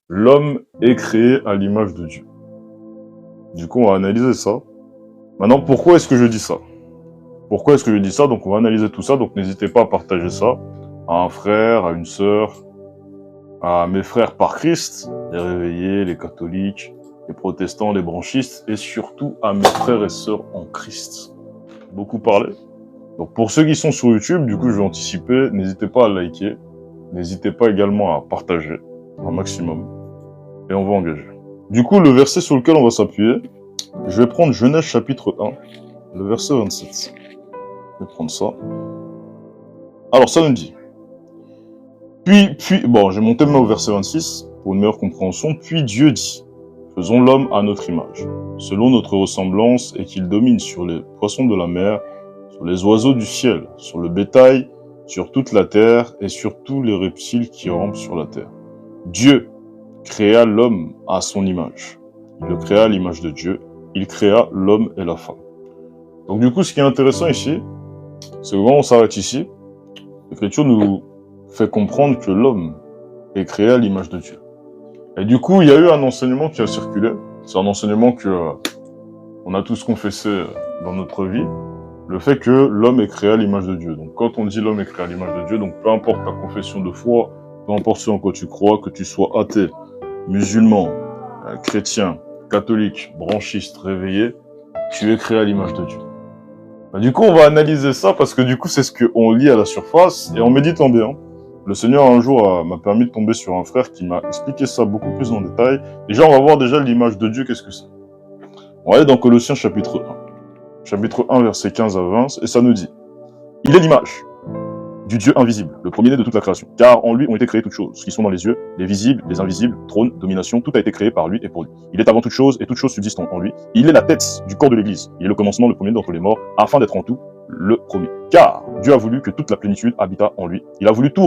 L'homme est créé à l'image de Dieu. Du coup, on va analyser ça. Maintenant, pourquoi est-ce que je dis ça? Pourquoi est-ce que je dis ça? Donc, on va analyser tout ça. Donc, n'hésitez pas à partager ça à un frère, à une sœur, à mes frères par Christ, les réveillés, les catholiques, les protestants, les branchistes, et surtout à mes frères et sœurs en Christ. Beaucoup parlé. Donc, pour ceux qui sont sur YouTube, du coup, je vais anticiper. N'hésitez pas à liker. N'hésitez pas également à partager un maximum. Et on va engager. Du coup, le verset sur lequel on va s'appuyer, je vais prendre Genèse chapitre 1, le verset 27. Je vais prendre ça. Alors, ça nous dit. Bon, j'ai monté même au verset 26 pour une meilleure compréhension. Puis Dieu dit, faisons l'homme à notre image, selon notre ressemblance, et qu'il domine sur les poissons de la mer, sur les oiseaux du ciel, sur le bétail, sur toute la terre et sur tous les reptiles qui rampent sur la terre. Dieu créa l'homme à son image. Il le créa à l'image de Dieu. Il créa l'homme et la femme. Donc du coup, ce qui est intéressant ici, c'est que quand on s'arrête ici, l'Écriture nous fait comprendre que l'homme est créé à l'image de Dieu. Et du coup, il y a eu un enseignement qui a circulé. C'est un enseignement que on a tous confessé dans notre vie. Le fait que l'homme est créé à l'image de Dieu. Donc quand on dit l'homme est créé à l'image de Dieu, donc peu importe ta confession de foi, peu importe ce en quoi tu crois, que tu sois athée, musulman, chrétien, catholique, branchiste, réveillé, tu es créé à l'image de Dieu. Du coup, on va analyser ça parce que du coup, c'est ce qu'on lit à la surface et en méditant bien. Le Seigneur, un jour, m'a permis de tomber sur un frère qui m'a expliqué ça beaucoup plus en détail. Déjà, on va voir déjà l'image de Dieu, qu'est-ce que c'est. On va aller dans Colossiens chapitre 1. Chapitre 1, versets 15 à 20, et ça nous dit « Il est l'image du Dieu invisible, le premier-né de toute la création. Car en lui ont été créées toutes choses, qui sont dans les yeux, les visibles, les invisibles, trône, domination, tout a été créé par lui et pour lui. Il est avant toute chose, et toute chose subsistent en lui. Il est la tête du corps de l'Église. Il est le commencement, le premier d'entre les morts, afin d'être en tout le premier. Car Dieu a voulu que toute la plénitude habitât en lui. Il a voulu tout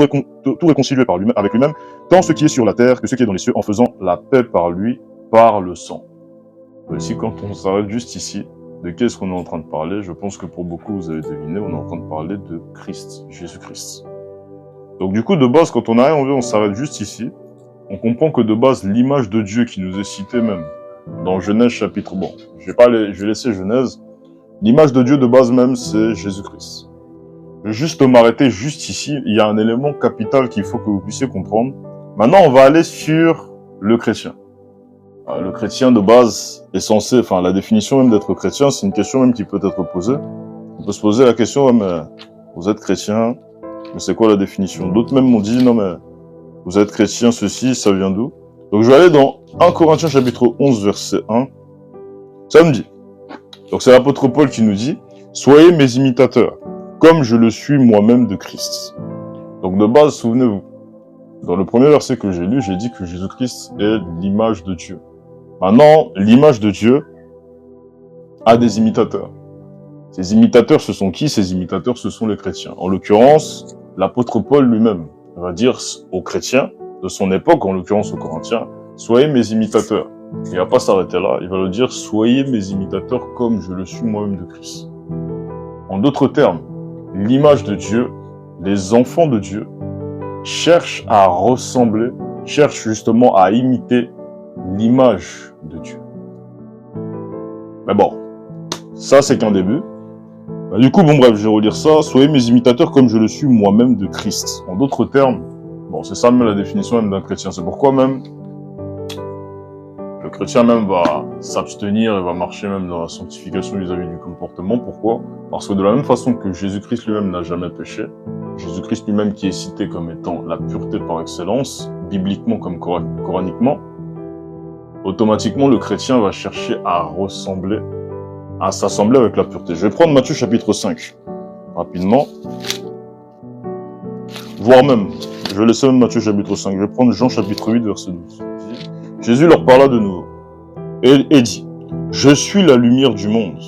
réconcilier par lui avec lui-même, tant ce qui est sur la terre que ce qui est dans les cieux, en faisant la paix par lui, par le sang. » Ici, quand on s'arrête juste ici, de qu'est-ce qu'on est en train de parler? Je pense que pour beaucoup, vous avez deviné, on est en train de parler de Christ, Jésus-Christ. Donc du coup, de base, quand on arrive, on s'arrête juste ici, on comprend que de base, l'image de Dieu qui nous est citée même dans Genèse chapitre... Bon, je vais laisser Genèse. L'image de Dieu de base même, c'est Jésus-Christ. Je vais juste m'arrêter juste ici. Il y a un élément capital qu'il faut que vous puissiez comprendre. Maintenant, on va aller sur le chrétien. Le chrétien de base est censé, enfin la définition même d'être chrétien, c'est une question même qui peut être posée. On peut se poser la question, mais vous êtes chrétien, mais c'est quoi la définition? D'autres même m'ont dit, non mais vous êtes chrétien, ceci, ça vient d'où? Donc je vais aller dans 1 Corinthiens chapitre 11 verset 1. Ça me dit. Donc c'est l'apôtre Paul qui nous dit, soyez mes imitateurs, comme je le suis moi-même de Christ. Donc de base, souvenez-vous, dans le premier verset que j'ai lu, j'ai dit que Jésus-Christ est l'image de Dieu. Maintenant, l'image de Dieu a des imitateurs. Ces imitateurs, ce sont qui? Ces imitateurs, ce sont les chrétiens. En l'occurrence, l'apôtre Paul lui-même va dire aux chrétiens de son époque, en l'occurrence aux Corinthiens, soyez mes imitateurs. Il ne va pas s'arrêter là, il va leur dire, soyez mes imitateurs comme je le suis moi-même de Christ. En d'autres termes, l'image de Dieu, les enfants de Dieu, cherchent à ressembler, cherchent justement à imiter l'image de Dieu. Mais bon, ça c'est qu'un début. Du coup, bon bref, je vais relire ça. Soyez mes imitateurs comme je le suis moi-même de Christ. En d'autres termes, bon, c'est ça même la définition même d'un chrétien. C'est pourquoi même le chrétien même va s'abstenir et va marcher même dans la sanctification vis-à-vis du comportement. Pourquoi? Parce que de la même façon que Jésus-Christ lui-même n'a jamais péché, Jésus-Christ lui-même qui est cité comme étant la pureté par excellence, bibliquement comme coraniquement, automatiquement, le chrétien va chercher à ressembler, à s'assembler avec la pureté. Je vais prendre Matthieu chapitre 5, rapidement. Voire même, je vais laisser même Matthieu chapitre 5. Je vais prendre Jean chapitre 8, verset 12. Jésus leur parla de nouveau et dit, « Je suis la lumière du monde.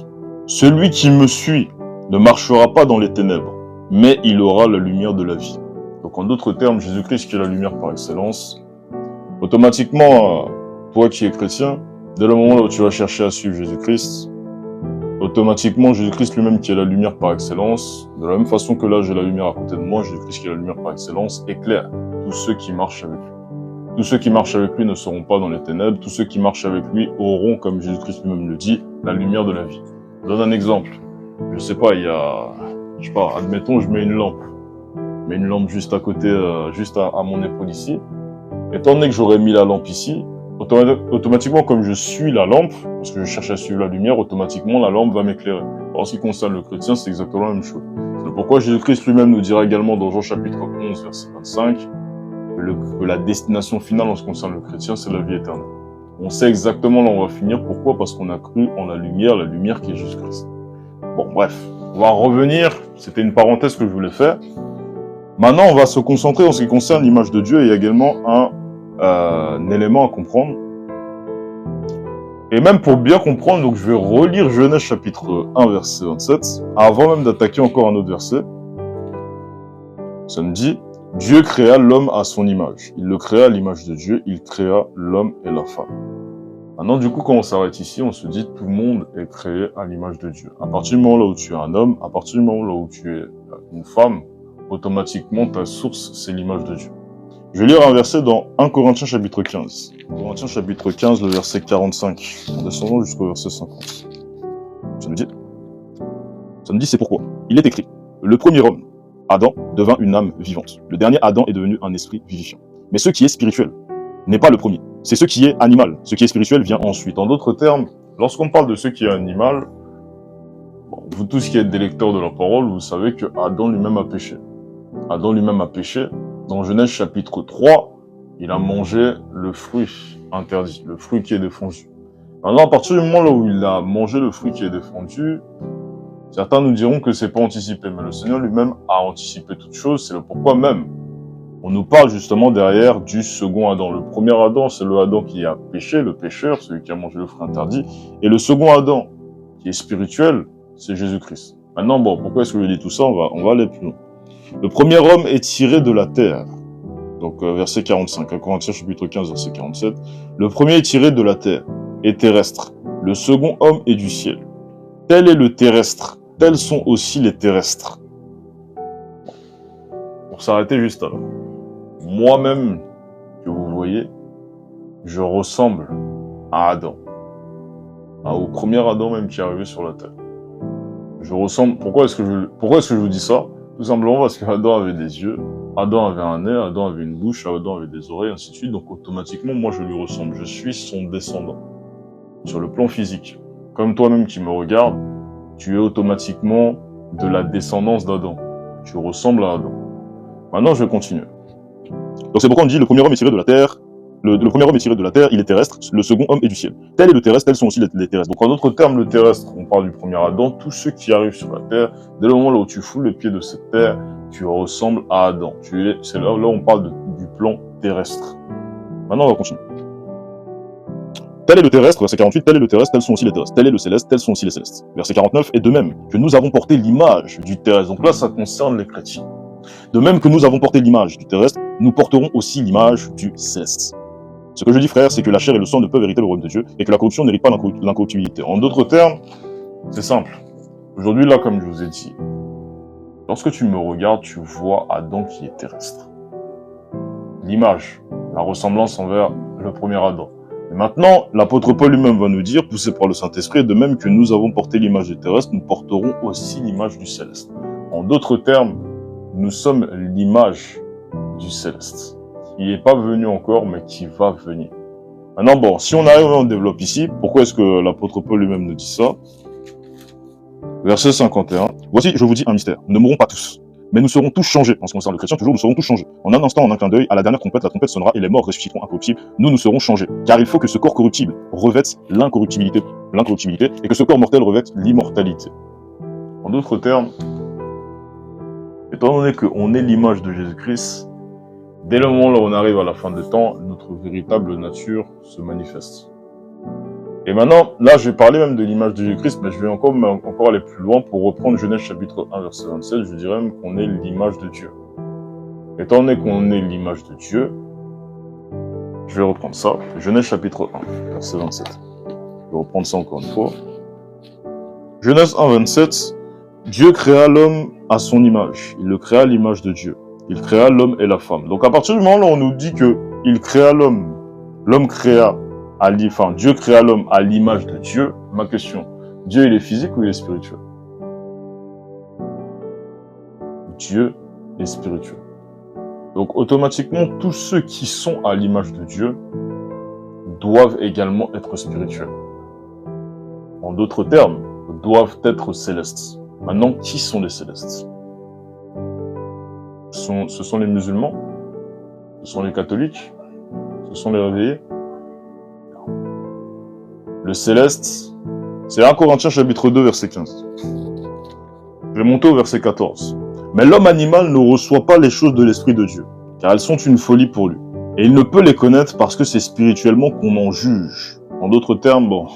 Celui qui me suit ne marchera pas dans les ténèbres, mais il aura la lumière de la vie. » Donc en d'autres termes, Jésus-Christ qui est la lumière par excellence, automatiquement, toi qui es chrétien, dès le moment où tu vas chercher à suivre Jésus-Christ, automatiquement Jésus-Christ lui-même qui est la lumière par excellence, de la même façon que là j'ai la lumière à côté de moi, Jésus-Christ qui est la lumière par excellence, éclaire tous ceux qui marchent avec lui. Tous ceux qui marchent avec lui ne seront pas dans les ténèbres. Tous ceux qui marchent avec lui auront, comme Jésus-Christ lui-même le dit, la lumière de la vie. Je donne un exemple. Je sais pas, admettons, je mets une lampe. Je mets une lampe juste à côté, juste à mon épaule ici. Étant donné que j'aurais mis la lampe ici, automatiquement, comme je suis la lampe, parce que je cherche à suivre la lumière, automatiquement, la lampe va m'éclairer. En ce qui concerne le chrétien, c'est exactement la même chose. C'est pourquoi Jésus-Christ lui-même nous dira également dans Jean chapitre 11, verset 25, que la destination finale en ce qui concerne le chrétien, c'est la vie éternelle. On sait exactement là où on va finir. Pourquoi? Parce qu'on a cru en la lumière qui est Jésus-Christ. Bon, bref. On va revenir. C'était une parenthèse que je voulais faire. Maintenant, on va se concentrer en ce qui concerne l'image de Dieu. Il y a également un élément à comprendre. Et même pour bien comprendre, donc je vais relire Genèse chapitre 1, verset 27, avant même d'attaquer encore un autre verset. Ça me dit, Dieu créa l'homme à son image. Il le créa à l'image de Dieu, il créa l'homme et la femme. Maintenant, du coup, quand on s'arrête ici, on se dit, tout le monde est créé à l'image de Dieu. À partir du moment là où tu es un homme, à partir du moment là où tu es une femme, automatiquement, ta source, c'est l'image de Dieu. Je vais lire un verset dans 1 Corinthiens chapitre 15. 1 Corinthiens chapitre 15, le verset 45, en descendant jusqu'au verset 50. Ça me dit, c'est pourquoi. Il est écrit, le premier homme, Adam, devint une âme vivante. Le dernier Adam est devenu un esprit vivifiant. Mais ce qui est spirituel n'est pas le premier. C'est ce qui est animal. Ce qui est spirituel vient ensuite. En d'autres termes, lorsqu'on parle de ce qui est animal, vous tous qui êtes des lecteurs de la parole, vous savez que Adam lui-même a péché. Adam lui-même a péché. Dans Genèse chapitre 3, il a mangé le fruit interdit, le fruit qui est défendu. Maintenant, à partir du moment là où il a mangé le fruit qui est défendu, certains nous diront que c'est pas anticipé, mais le Seigneur lui-même a anticipé toute chose. C'est le pourquoi même. On nous parle justement derrière du second Adam. Le premier Adam, c'est le Adam qui a péché, le pécheur, celui qui a mangé le fruit interdit. Et le second Adam, qui est spirituel, c'est Jésus-Christ. Maintenant, pourquoi est-ce que je dis tout ça? On va aller plus loin. Le premier homme est tiré de la terre. Donc, verset 45, 1 Corinthiens chapitre 15, verset 47. Le premier est tiré de la terre, est terrestre. Le second homme est du ciel. Tel est le terrestre, tels sont aussi les terrestres. Pour s'arrêter juste là. Moi-même, que vous voyez, je ressemble à Adam. Au premier Adam même qui est arrivé sur la terre. Je ressemble. Pourquoi est-ce que je vous dis ça? Tout simplement parce qu'Adam avait des yeux, Adam avait un nez, Adam avait une bouche, Adam avait des oreilles, ainsi de suite. Donc automatiquement, moi je lui ressemble. Je suis son descendant. Sur le plan physique. Comme toi-même qui me regardes, tu es automatiquement de la descendance d'Adam. Tu ressembles à Adam. Maintenant, je vais continuer. Donc c'est pourquoi on dit le premier homme est tiré de la terre. Le premier homme est tiré de la terre, il est terrestre. Le second homme est du ciel. Tel est le terrestre, tels sont aussi les terrestres. Donc en d'autres termes, le terrestre, on parle du premier Adam. Tous ceux qui arrivent sur la terre, dès le moment là où tu foules les pieds de cette terre, tu ressembles à Adam. C'est là où on parle du plan terrestre. Maintenant, on va continuer. Tel est le terrestre, verset 48, tel est le terrestre, tels sont aussi les terrestres. Tel est le céleste, tels sont aussi les célestes. Verset 49, et de même que nous avons porté l'image du terrestre. Donc là, ça concerne les chrétiens. De même que nous avons porté l'image du terrestre, nous porterons aussi l'image du céleste. Ce que je dis, frère, c'est que la chair et le sang ne peuvent hériter le royaume de Dieu et que la corruption n'hérite pas l'incorruptibilité. En d'autres termes, c'est simple. Aujourd'hui, là, comme je vous ai dit, lorsque tu me regardes, tu vois Adam qui est terrestre. L'image, la ressemblance envers le premier Adam. Et maintenant, l'apôtre Paul lui-même va nous dire, poussé par le Saint-Esprit, de même que nous avons porté l'image du terrestre, nous porterons aussi l'image du céleste. En d'autres termes, nous sommes l'image du céleste, qui n'est pas venu encore, mais qui va venir. Maintenant, si on arrive et on développe ici, pourquoi est-ce que l'apôtre Paul lui-même nous dit ça? Verset 51. Voici, je vous dis un mystère. Nous ne mourrons pas tous, mais nous serons tous changés. En ce qui concerne le chrétien, toujours, nous serons tous changés. En un instant, en un clin d'œil, à la dernière trompette, la trompette sonnera et les morts ressusciteront incorruptibles. Nous serons changés. Car il faut que ce corps corruptible revête l'incorruptibilité, et que ce corps mortel revête l'immortalité. En d'autres termes, étant donné qu'on est l'image de Jésus-Christ, dès le moment où on arrive à la fin des temps, notre véritable nature se manifeste. Et maintenant, là, je vais parler même de l'image de Jésus-Christ, mais je vais encore aller plus loin pour reprendre Genèse chapitre 1, verset 27. Je dirais même qu'on est l'image de Dieu. Étant donné qu'on est l'image de Dieu, je vais reprendre ça. Genèse chapitre 1, verset 27. Je vais reprendre ça encore une fois. Genèse 1, 27. Dieu créa l'homme à son image. Il le créa à l'image de Dieu. Il créa l'homme et la femme. Donc à partir du moment où on nous dit que il créa l'homme. L'homme créa, Dieu créa l'homme à l'image de Dieu. Ma question, Dieu il est physique ou il est spirituel? Dieu est spirituel. Donc automatiquement, tous ceux qui sont à l'image de Dieu doivent également être spirituels. En d'autres termes, doivent être célestes. Maintenant, qui sont les célestes? Ce sont les musulmans? Ce sont les catholiques? Ce sont les réveillés? Le céleste, c'est 1 Corinthiens chapitre 2, verset 15. Je vais monter au verset 14. Mais l'homme animal ne reçoit pas les choses de l'Esprit de Dieu, car elles sont une folie pour lui. Et il ne peut les connaître parce que c'est spirituellement qu'on en juge. En d'autres termes, bon,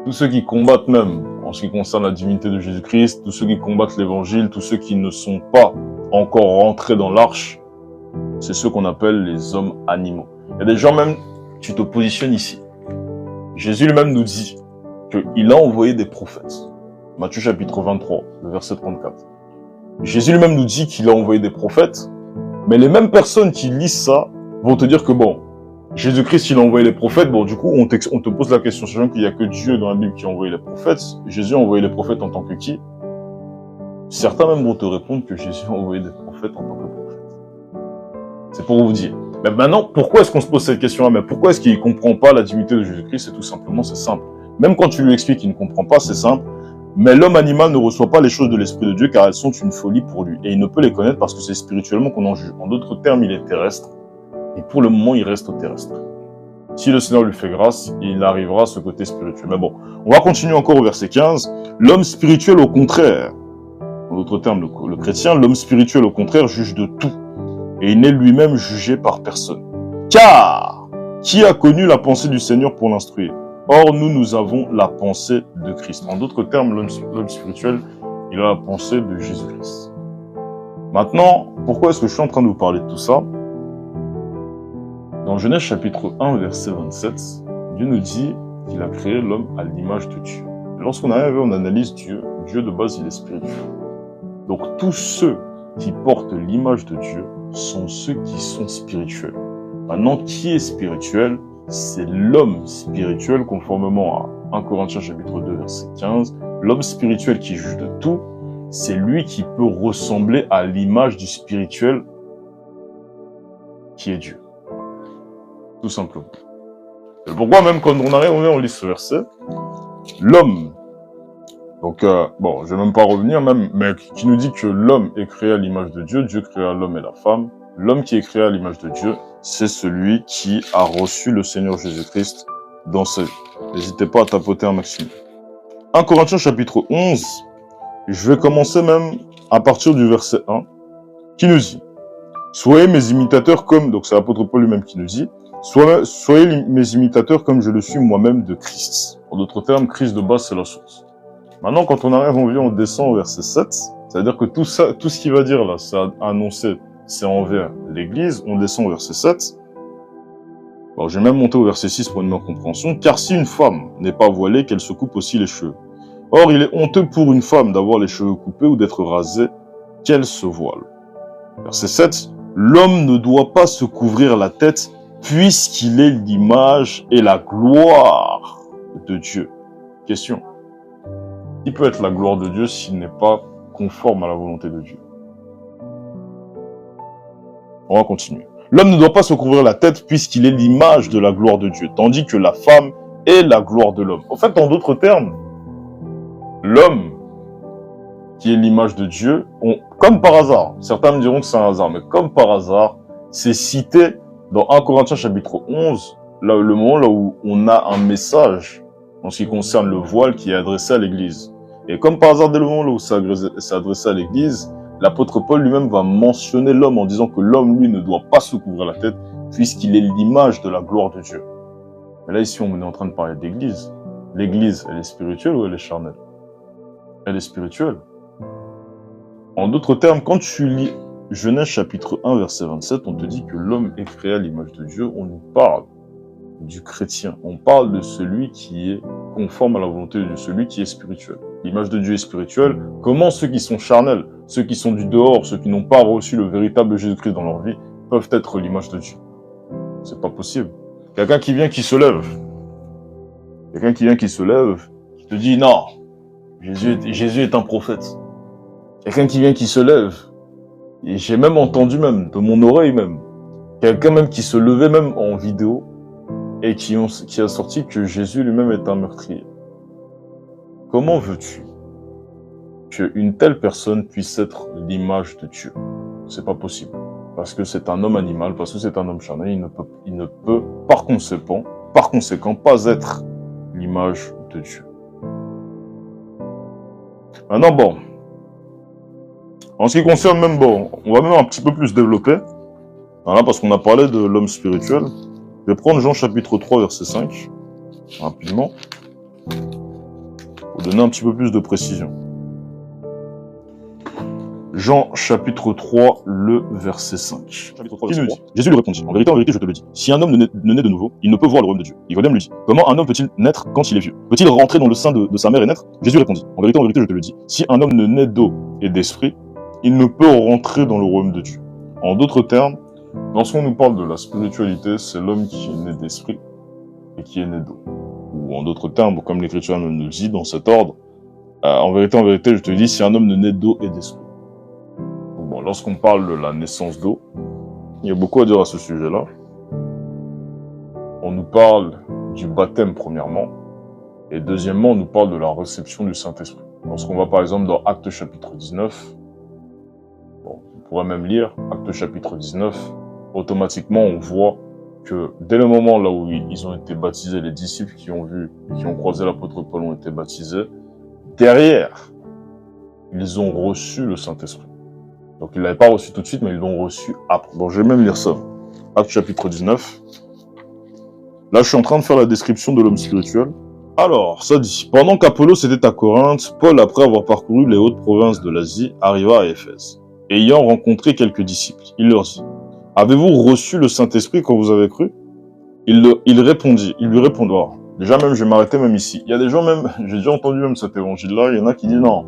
tous ceux qui combattent même, en ce qui concerne la divinité de Jésus-Christ, tous ceux qui combattent l'évangile, tous ceux qui ne sont pas encore rentrés dans l'arche, c'est ceux qu'on appelle les hommes animaux. Il y a des gens même, tu te positionnes ici. Jésus lui-même nous dit qu'il a envoyé des prophètes. Matthieu chapitre 23, le verset 34. Jésus lui-même nous dit qu'il a envoyé des prophètes, mais les mêmes personnes qui lisent ça vont te dire que bon, Jésus-Christ il a envoyé les prophètes, bon du coup on te pose la question, sachant qu'il n'y a que Dieu dans la Bible qui a envoyé les prophètes, Jésus a envoyé les prophètes en tant que qui? Certains même vont te répondre que Jésus a envoyé des prophètes en tant que prophète. C'est pour vous dire. Mais maintenant, pourquoi est-ce qu'on se pose cette question-là? Mais pourquoi est-ce qu'il ne comprend pas la divinité de Jésus-Christ? C'est tout simplement, c'est simple. Même quand tu lui expliques qu'il ne comprend pas, c'est simple. Mais l'homme animal ne reçoit pas les choses de l'Esprit de Dieu car elles sont une folie pour lui. Et il ne peut les connaître parce que c'est spirituellement qu'on en juge. En d'autres termes, il est terrestre. Et pour le moment, il reste terrestre. Si le Seigneur lui fait grâce, il arrivera à ce côté spirituel. Mais bon, on va continuer encore au verset 15. L'homme spirituel, au contraire, en d'autres termes, le chrétien, l'homme spirituel, au contraire, juge de tout. Et il n'est lui-même jugé par personne. Car, qui a connu la pensée du Seigneur pour l'instruire? Or, nous avons la pensée de Christ. En d'autres termes, l'homme spirituel, il a la pensée de Jésus-Christ. Maintenant, pourquoi est-ce que je suis en train de vous parler de tout ça? Dans Genèse chapitre 1, verset 27, Dieu nous dit qu'il a créé l'homme à l'image de Dieu. Et lorsqu'on arrive et on analyse Dieu, Dieu de base, il est spirituel. Donc, tous ceux qui portent l'image de Dieu sont ceux qui sont spirituels. Maintenant, qui est spirituel? C'est l'homme spirituel, conformément à 1 Corinthiens chapitre 2, verset 15. L'homme spirituel qui juge de tout, c'est lui qui peut ressembler à l'image du spirituel qui est Dieu. Tout simplement. C'est pourquoi même quand on arrive, on lit ce verset, l'homme, donc bon, je vais même pas revenir même, mais qui nous dit que l'homme est créé à l'image de Dieu, Dieu créa l'homme et la femme. L'homme qui est créé à l'image de Dieu, c'est celui qui a reçu le Seigneur Jésus-Christ dans sa vie. N'hésitez pas à tapoter un maximum. 1 Corinthiens chapitre 11, je vais commencer même à partir du verset 1, qui nous dit « Soyez mes imitateurs comme... » Donc c'est l'apôtre Paul lui-même qui nous dit « Soyez mes imitateurs comme je le suis moi-même de Christ. » En d'autres termes, Christ de base, c'est la source. Maintenant, quand on arrive, on descend au verset 7, c'est-à-dire que tout ce qu'il va dire là, c'est annoncé, c'est envers l'Église. On descend au verset 7. Alors, je vais même monter au verset 6 pour une meilleure compréhension. « Car si une femme n'est pas voilée, qu'elle se coupe aussi les cheveux. Or, il est honteux pour une femme d'avoir les cheveux coupés ou d'être rasée, qu'elle se voile. » Verset 7. « L'homme ne doit pas se couvrir la tête, puisqu'il est l'image et la gloire de Dieu. » Question. Qui peut être la gloire de Dieu s'il n'est pas conforme à la volonté de Dieu? On va continuer. L'homme ne doit pas se couvrir la tête puisqu'il est l'image de la gloire de Dieu, tandis que la femme est la gloire de l'homme. En fait, en d'autres termes, l'homme qui est l'image de Dieu, comme par hasard, certains me diront que c'est un hasard, mais comme par hasard, c'est cité dans 1 Corinthiens chapitre 11, là, le moment là où on a un message en ce qui concerne le voile qui est adressé à l'Église. Et comme par hasard, dès le moment là où c'est adressé à l'Église, l'apôtre Paul lui-même va mentionner l'homme en disant que l'homme, lui, ne doit pas se couvrir la tête puisqu'il est l'image de la gloire de Dieu. Mais là, ici, on est en train de parler d'Église. L'Église, elle est spirituelle ou elle est charnelle? Elle est spirituelle. En d'autres termes, quand tu lis Genèse chapitre 1, verset 27, on te dit que l'homme est créé à l'image de Dieu. On nous parle du chrétien. On parle de celui qui est conforme à la volonté de Dieu, celui qui est spirituel. L'image de Dieu est spirituelle. Comment ceux qui sont charnels, ceux qui sont du dehors, ceux qui n'ont pas reçu le véritable Jésus-Christ dans leur vie, peuvent être l'image de Dieu? C'est pas possible. Quelqu'un qui vient, qui se lève. Quelqu'un qui vient, qui se lève, qui te dit non, Jésus est un prophète. Quelqu'un qui vient, qui se lève. Et j'ai même entendu même, de mon oreille même, quelqu'un même qui se levait même en vidéo et qui a sorti que Jésus lui-même est un meurtrier. Comment veux-tu qu'une telle personne puisse être l'image de Dieu? C'est pas possible. Parce que c'est un homme animal, parce que c'est un homme charnel, il ne peut par conséquent pas être l'image de Dieu. Maintenant, bon, en ce qui concerne même, bon, on va même un petit peu plus développer, voilà, parce qu'on a parlé de l'homme spirituel. Je vais prendre Jean chapitre 3, verset 5, rapidement, pour donner un petit peu plus de précision. Jean chapitre 3, le verset 5. Chapitre 3, verset 3. Jésus lui répondit, en vérité, je te le dis, si un homme ne naît de nouveau, il ne peut voir le royaume de Dieu. Nicodème lui dit, comment un homme peut-il naître quand il est vieux? Peut-il rentrer dans le sein de sa mère et naître? Jésus répondit, en vérité, je te le dis, si un homme ne naît d'eau et d'esprit, il ne peut rentrer dans le royaume de Dieu. En d'autres termes, lorsqu'on nous parle de la spiritualité, c'est l'homme qui est né d'esprit et qui est né d'eau. Ou en d'autres termes, comme l'Écriture nous le dit dans cet ordre, en vérité, je te le dis, si un homme ne naît d'eau et d'esprit. Bon, lorsqu'on parle de la naissance d'eau, il y a beaucoup à dire à ce sujet-là. On nous parle du baptême premièrement, et deuxièmement, on nous parle de la réception du Saint-Esprit. Lorsqu'on va par exemple dans Actes chapitre 19, bon, on pourrait même lire Actes chapitre 19, automatiquement on voit que dès le moment là où ils ont été baptisés, les disciples qui ont vu et qui ont croisé l'apôtre Paul ont été baptisés, derrière, ils ont reçu le Saint-Esprit. Donc, ils ne l'avaient pas reçu tout de suite, mais ils l'ont reçu après. Bon, je vais même lire ça. Actes chapitre 19. Là, je suis en train de faire la description de l'homme spirituel. Alors, ça dit, pendant qu'Apollos était à Corinthe, Paul, après avoir parcouru les hautes provinces de l'Asie, arriva à Éphèse. Ayant rencontré quelques disciples, il leur dit, avez-vous reçu le Saint-Esprit quand vous avez cru? Il lui répondit, oh, déjà même, je vais m'arrêter même ici. Il y a des gens même, j'ai déjà entendu même cet évangile-là, il y en a qui disent non.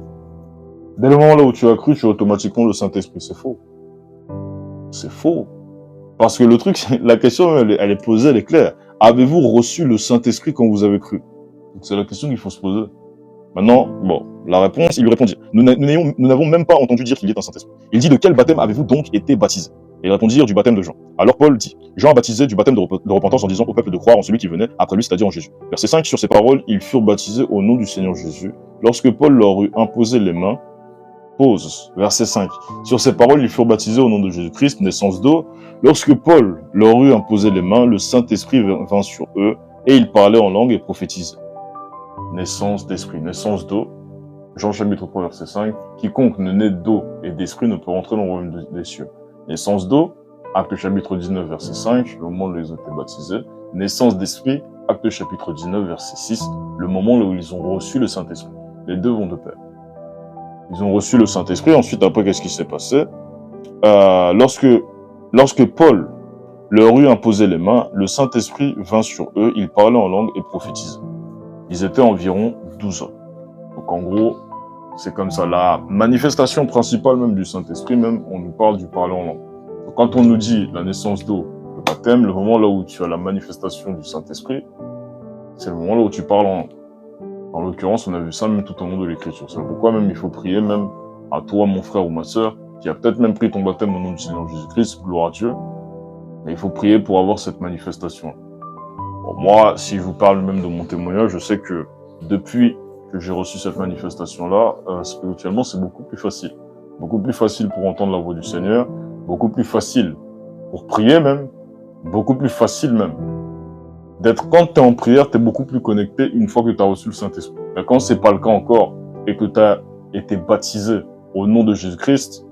Dès le moment là où tu as cru, tu as automatiquement le Saint-Esprit. C'est faux. C'est faux. Parce que le truc, la question, elle est posée, elle est claire. Avez-vous reçu le Saint-Esprit quand vous avez cru? C'est la question qu'il faut se poser. Maintenant, bon, la réponse, il lui répondit. Nous n'avons même pas entendu dire qu'il y ait un Saint-Esprit. Il dit, de quel baptême avez-vous donc été baptisé? Et ils répondirent, du baptême de Jean. Alors Paul dit, Jean a baptisé du baptême de repentance en disant au peuple de croire en celui qui venait après lui, c'est-à-dire en Jésus. Verset 5, sur ces paroles, ils furent baptisés au nom du Seigneur Jésus. Lorsque Paul leur eut imposé les mains, pause, verset 5. Sur ces paroles, ils furent baptisés au nom de Jésus-Christ, naissance d'eau. Lorsque Paul leur eut imposé les mains, le Saint-Esprit vint sur eux, et ils parlaient en langue et prophétisaient. Naissance d'esprit, naissance d'eau. Jean chapitre 3, verset 5. Quiconque ne naît d'eau et d'esprit ne peut rentrer dans le royaume des cieux. Naissance d'eau, Actes chapitre 19, verset 5, le moment où ils ont été baptisés. Naissance d'esprit, Actes chapitre 19, verset 6, le moment où ils ont reçu le Saint-Esprit. Les deux vont de pair. Ils ont reçu le Saint-Esprit. Ensuite, après, qu'est-ce qui s'est passé? Lorsque Paul leur eut imposé les mains, le Saint-Esprit vint sur eux, ils parlaient en langue et prophétisaient. Ils étaient environ 12 hommes. Donc, en gros, c'est comme ça. La manifestation principale même du Saint-Esprit, même, on nous parle du parler en langue. Donc, quand on nous dit la naissance d'eau, le baptême, le moment là où tu as la manifestation du Saint-Esprit, c'est le moment là où tu parles en langue. En l'occurrence, on a vu ça même tout au long de l'Écriture. C'est pourquoi même il faut prier même à toi, mon frère ou ma sœur, qui a peut-être même pris ton baptême au nom du Seigneur Jésus-Christ, gloire à Dieu. Mais il faut prier pour avoir cette manifestation. Bon, moi, si je vous parle même de mon témoignage, je sais que depuis que j'ai reçu cette manifestation-là, spirituellement, c'est beaucoup plus facile. Beaucoup plus facile pour entendre la voix du Seigneur, beaucoup plus facile pour prier même, beaucoup plus facile même. Quand tu es en prière, tu es beaucoup plus connecté une fois que tu as reçu le Saint-Esprit. Mais quand c'est pas le cas encore et que tu as été baptisé au nom de Jésus-Christ,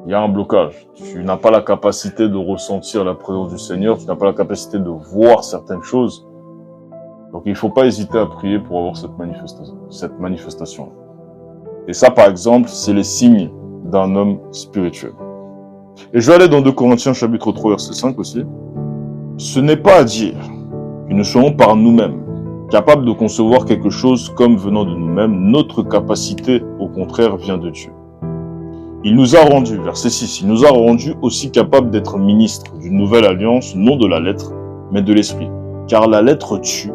il y a un blocage. Tu n'as pas la capacité de ressentir la présence du Seigneur, tu n'as pas la capacité de voir certaines choses. Donc il ne faut pas hésiter à prier pour avoir cette manifestation. Et ça, par exemple, c'est les signes d'un homme spirituel. Et je vais aller dans 2 Corinthiens chapitre 3, verset 5 aussi. Ce n'est pas à dire que nous soyons par nous-mêmes capables de concevoir quelque chose comme venant de nous-mêmes. Notre capacité, au contraire, vient de Dieu. Il nous a rendus, verset 6, il nous a rendus aussi capables d'être ministres d'une nouvelle alliance, non de la lettre, mais de l'esprit. Car la lettre tue,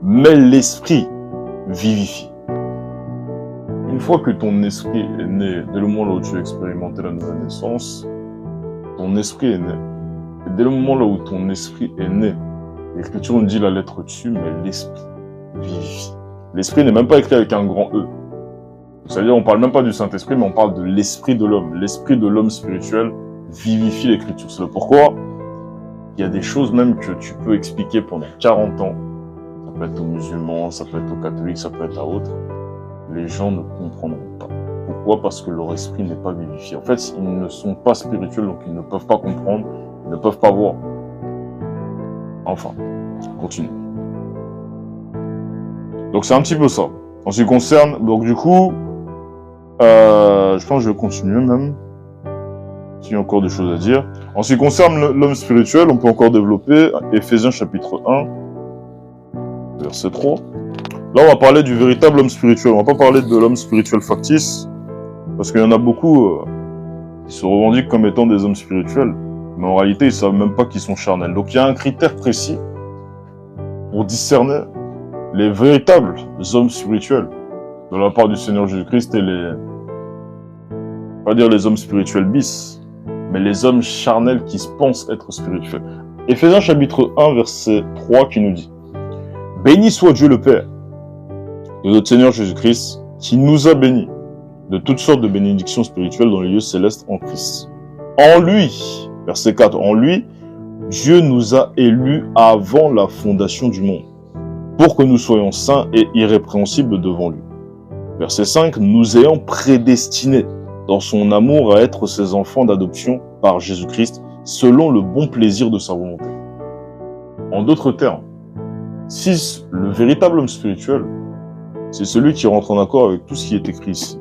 mais l'esprit vivifie. Une fois que ton esprit est né, dès le moment où tu as expérimenté la nouvelle naissance, ton esprit est né. Et dès le moment là où ton esprit est né, l'Écriture nous dit la lettre tue, mais l'esprit vivifie. L'esprit n'est même pas écrit avec un grand E. C'est-à-dire, on parle même pas du Saint-Esprit, mais on parle de l'esprit de l'homme. L'esprit de l'homme spirituel vivifie l'Écriture. C'est le pourquoi il y a des choses même que tu peux expliquer pendant 40 ans. Ça peut être aux musulmans, ça peut être aux catholiques, ça peut être à autres. Les gens ne comprendront pas. Pourquoi? Parce que leur esprit n'est pas vivifié. En fait, ils ne sont pas spirituels, donc ils ne peuvent pas comprendre, ils ne peuvent pas voir. Enfin, continue. Donc c'est un petit peu ça. En ce qui concerne, donc du coup, je pense que je vais continuer même, s'il y a encore des choses à dire. En ce qui concerne l'homme spirituel, on peut encore développer Éphésiens chapitre 1, verset 3. Là, on va parler du véritable homme spirituel. On va pas parler de l'homme spirituel factice, parce qu'il y en a beaucoup qui se revendiquent comme étant des hommes spirituels, mais en réalité, ils savent même pas qu'ils sont charnels. Donc, il y a un critère précis pour discerner les véritables hommes spirituels de la part du Seigneur Jésus-Christ et pas dire les hommes spirituels bis, mais les hommes charnels qui se pensent être spirituels. Éphésiens chapitre 1, verset 3 qui nous dit « Béni soit Dieu le Père de notre Seigneur Jésus-Christ, qui nous a bénis de toutes sortes de bénédictions spirituelles dans les lieux célestes en Christ. En lui, verset 4, en lui, Dieu nous a élus avant la fondation du monde, pour que nous soyons saints et irrépréhensibles devant lui. Verset 5, nous ayant prédestinés dans son amour à être ses enfants d'adoption par Jésus-Christ, selon le bon plaisir de sa volonté. En d'autres termes, si le véritable homme spirituel, c'est celui qui rentre en accord avec tout ce qui est écrit ici,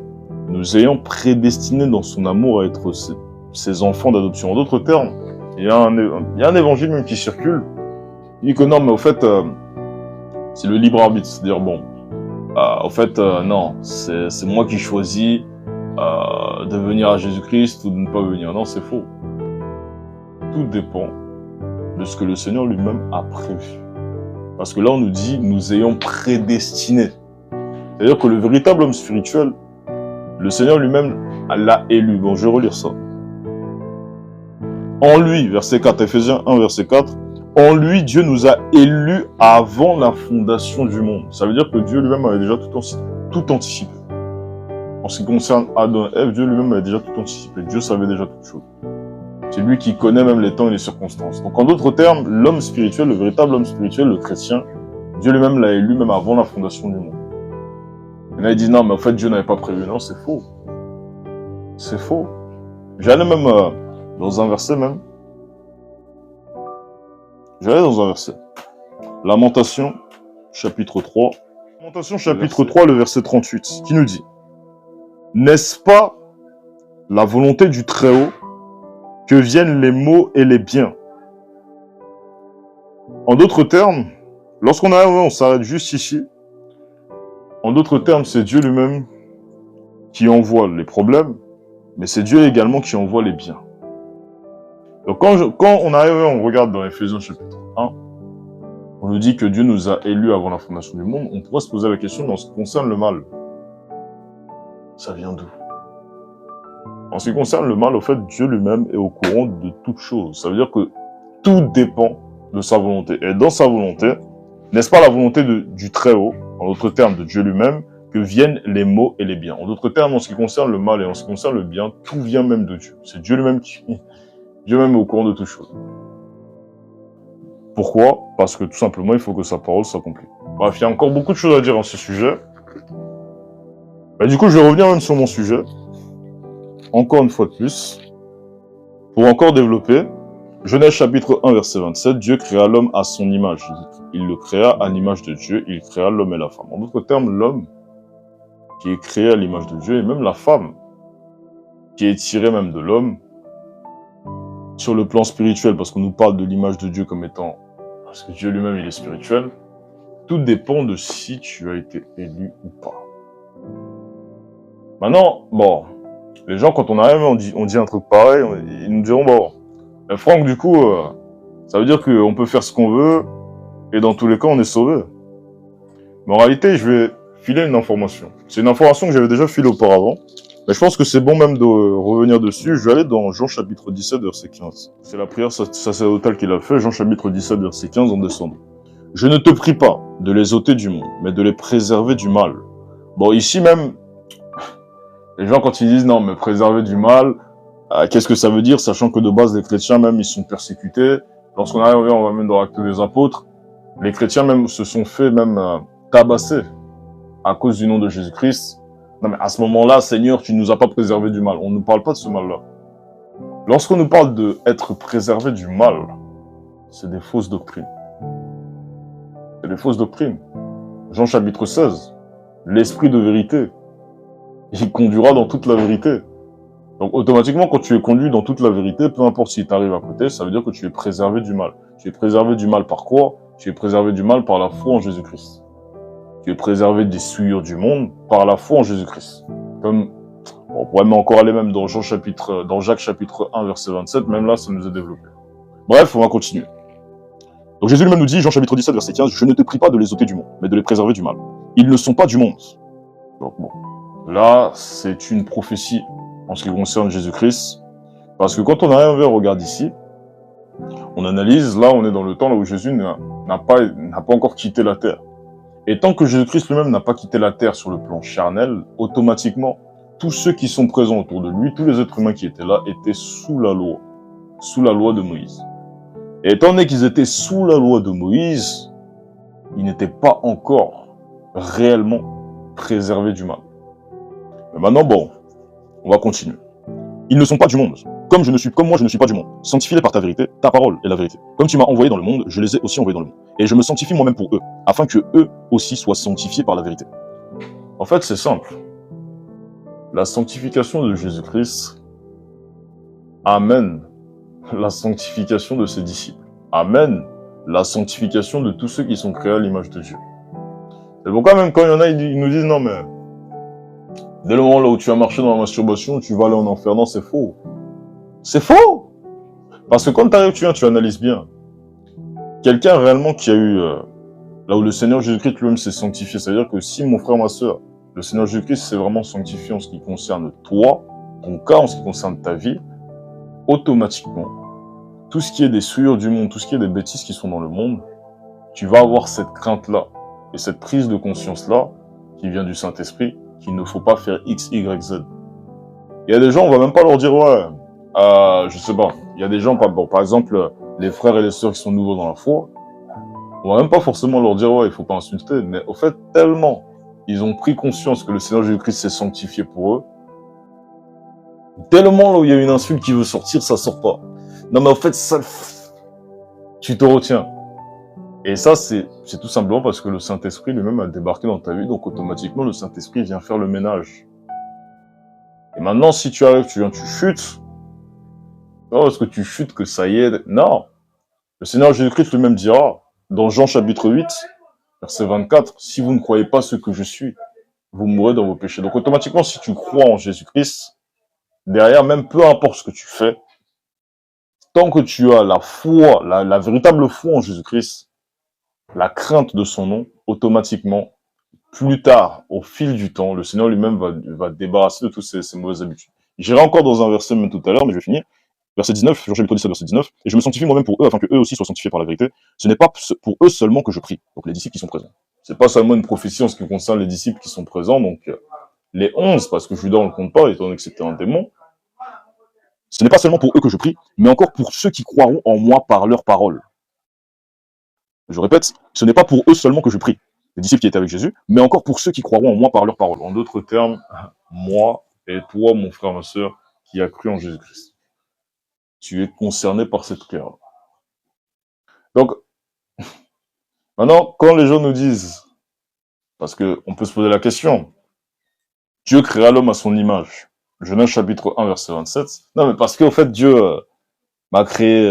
nous ayant prédestinés dans son amour à être ses enfants d'adoption. En d'autres termes, il y a un évangile même qui circule, il dit que non, mais au fait, c'est le libre arbitre, c'est-à-dire bon, au fait, non, c'est moi qui choisis de venir à Jésus-Christ ou de ne pas venir. Non, c'est faux. Tout dépend de ce que le Seigneur lui-même a prévu. Parce que là, on nous dit, nous ayons prédestiné. C'est-à-dire que le véritable homme spirituel, le Seigneur lui-même l'a élu. Bon, je vais relire ça. En lui, verset 4, Éphésiens 1, verset 4, en lui, Dieu nous a élus avant la fondation du monde. Ça veut dire que Dieu lui-même avait déjà tout anticipé. En ce qui concerne Adam et Ève, Dieu lui-même avait déjà tout anticipé. Dieu savait déjà toutes choses. C'est lui qui connaît même les temps et les circonstances. Donc en d'autres termes, l'homme spirituel, le véritable homme spirituel, le chrétien, Dieu lui-même l'a élu même avant la fondation du monde. Et là, il dit non, mais en fait, Dieu n'avait pas prévu. Non, c'est faux. C'est faux. J'allais même dans un verset même. J'allais dans un verset. Lamentation, chapitre 3. Lamentation, chapitre 3, le verset 38, qui nous dit « N'est-ce pas la volonté du Très-Haut que viennent les maux et les biens ?» En d'autres termes, lorsqu'on arrive, on s'arrête juste ici. En d'autres termes, c'est Dieu lui-même qui envoie les problèmes, mais c'est Dieu également qui envoie les biens. Donc quand on arrive, on regarde dans Éphésiens chapitre 1, on nous dit que Dieu nous a élus avant la fondation du monde, on pourrait se poser la question dans ce qui concerne le mal. Ça vient d'où? En ce qui concerne le mal, au fait, Dieu lui-même est au courant de toutes choses. Ça veut dire que tout dépend de sa volonté. Et dans sa volonté, n'est-ce pas la volonté du Très-Haut, en d'autres termes de Dieu lui-même, que viennent les maux et les biens. En d'autres termes, en ce qui concerne le mal et en ce qui concerne le bien, tout vient même de Dieu. C'est Dieu lui-même Dieu même est au courant de toutes choses. Pourquoi? Parce que tout simplement, il faut que sa parole s'accomplisse. Bref, il y a encore beaucoup de choses à dire dans ce sujet. Et du coup, je vais revenir même sur mon sujet. Encore une fois de plus. Pour encore développer. Genèse chapitre 1, verset 27. Dieu créa l'homme à son image. Il le créa à l'image de Dieu. Il créa l'homme et la femme. En d'autres termes, l'homme qui est créé à l'image de Dieu et même la femme qui est tirée même de l'homme sur le plan spirituel, parce qu'on nous parle de l'image de Dieu comme étant, parce que Dieu lui-même il est spirituel, tout dépend de si tu as été élu ou pas. Maintenant, bon, Les gens, quand on arrive, on dit un truc pareil, ils nous diront, bon, Franck, du coup, ça veut dire qu'on peut faire ce qu'on veut, et dans tous les cas, on est sauvé. Mais en réalité, je vais filer une information. C'est une information que j'avais déjà filée auparavant, mais je pense que c'est bon même de revenir dessus. Je vais aller dans Jean chapitre 17, verset 15. C'est la prière sacerdotale qu'il a fait, Jean chapitre 17, verset 15, en descendant. Je ne te prie pas de les ôter du monde, mais de les préserver du mal. Bon, ici même, les gens, quand ils disent non, mais préserver du mal, qu'est-ce que ça veut dire, sachant que de base, les chrétiens même, ils sont persécutés. Lorsqu'on arrive, on va même dans l'acte des apôtres, les chrétiens même se sont fait même tabasser à cause du nom de Jésus-Christ. Non, mais à ce moment-là, Seigneur, tu nous as pas préservé du mal. On ne parle pas de ce mal-là. Lorsqu'on nous parle d'être préservé du mal, c'est des fausses doctrines. C'est des fausses doctrines. Jean chapitre 16, l'esprit de vérité, il conduira dans toute la vérité. Donc automatiquement, quand tu es conduit dans toute la vérité, peu importe si tu arrives à côté, ça veut dire que tu es préservé du mal. Tu es préservé du mal par quoi? Tu es préservé du mal par la foi en Jésus-Christ. Tu es préservé des souillures du monde par la foi en Jésus-Christ. Comme on pourrait même encore aller même dans Jacques chapitre 1 verset 27, même là ça nous est développé. Bref, on va continuer. Donc Jésus lui-même nous dit, Jean chapitre 17 verset 15, je ne te prie pas de les ôter du monde, mais de les préserver du mal. Ils ne sont pas du monde. Donc bon, là c'est une prophétie en ce qui concerne Jésus-Christ, parce que quand on arrive, on regarde ici, on analyse, là on est dans le temps là où Jésus n'a pas encore quitté la terre. Et tant que Jésus-Christ lui-même n'a pas quitté la terre sur le plan charnel, automatiquement, tous ceux qui sont présents autour de lui, tous les êtres humains qui étaient là, étaient sous la loi de Moïse. Et étant donné qu'ils étaient sous la loi de Moïse, ils n'étaient pas encore réellement préservés du mal. Mais maintenant, bon, on va continuer. Ils ne sont pas du monde, comme moi je ne suis pas du monde. Sanctifie-les par ta vérité, ta parole est la vérité. Comme tu m'as envoyé dans le monde, je les ai aussi envoyés dans le monde. Et je me sanctifie moi-même pour eux, afin que eux aussi soient sanctifiés par la vérité. En fait, c'est simple. La sanctification de Jésus-Christ amène la sanctification de ses disciples, amène la sanctification de tous ceux qui sont créés à l'image de Dieu. C'est pourquoi même quand il y en a, ils nous disent non mais dès le moment là où tu as marché dans la masturbation, tu vas aller en enfer. Non, c'est faux. C'est faux! Parce que quand tu analyses bien. Quelqu'un réellement qui a eu, là où le Seigneur Jésus-Christ lui-même s'est sanctifié, c'est-à-dire que si mon frère, ma sœur, le Seigneur Jésus-Christ s'est vraiment sanctifié en ce qui concerne toi, ton cas, en ce qui concerne ta vie, automatiquement, tout ce qui est des souillures du monde, tout ce qui est des bêtises qui sont dans le monde, tu vas avoir cette crainte-là et cette prise de conscience-là qui vient du Saint-Esprit, qu'il ne faut pas faire X, Y, Z. Il y a des gens, on va même pas leur dire, ouais, je sais pas, il y a des gens, par exemple, les frères et les sœurs qui sont nouveaux dans la foi, on va même pas forcément leur dire, ouais, il faut pas insulter, mais au fait, tellement ils ont pris conscience que le Seigneur Jésus-Christ s'est sanctifié pour eux, tellement là où il y a une insulte qui veut sortir, ça sort pas. Non mais au fait, ça, tu te retiens. Et ça, c'est tout simplement parce que le Saint-Esprit lui-même a débarqué dans ta vie, donc automatiquement, le Saint-Esprit vient faire le ménage. Et maintenant, si tu arrives, tu chutes, non, parce que tu chutes que ça y est, non. Le Seigneur Jésus-Christ lui-même dira, dans Jean chapitre 8, verset 24, si vous ne croyez pas ce que je suis, vous mourrez dans vos péchés. Donc automatiquement, si tu crois en Jésus-Christ, derrière, même peu importe ce que tu fais, tant que tu as la foi, la véritable foi en Jésus-Christ, la crainte de son nom, automatiquement, plus tard, au fil du temps, le Seigneur lui-même va débarrasser de toutes ces mauvaises habitudes. J'irai encore dans un verset même tout à l'heure, mais je vais finir. Verset 19, Jean chapitre 17, verset 19, et je me sanctifie moi-même pour eux, afin que eux aussi soient sanctifiés par la vérité. Ce n'est pas pour eux seulement que je prie, donc les disciples qui sont présents. C'est pas seulement une prophétie en ce qui concerne les disciples qui sont présents, donc les 11, parce que Judas on le compte pas, étant donné que c'était un démon. Ce n'est pas seulement pour eux que je prie, mais encore pour ceux qui croiront en moi par leur parole. Je répète, ce n'est pas pour eux seulement que je prie, les disciples qui étaient avec Jésus, mais encore pour ceux qui croiront en moi par leur parole. En d'autres termes, moi et toi, mon frère, ma sœur, qui a cru en Jésus-Christ. Tu es concerné par cette prière. Donc, maintenant, quand les gens nous disent, parce qu'on peut se poser la question, Dieu créa l'homme à son image. Genèse chapitre 1, verset 27. Non, mais parce qu'au fait, Dieu m'a créé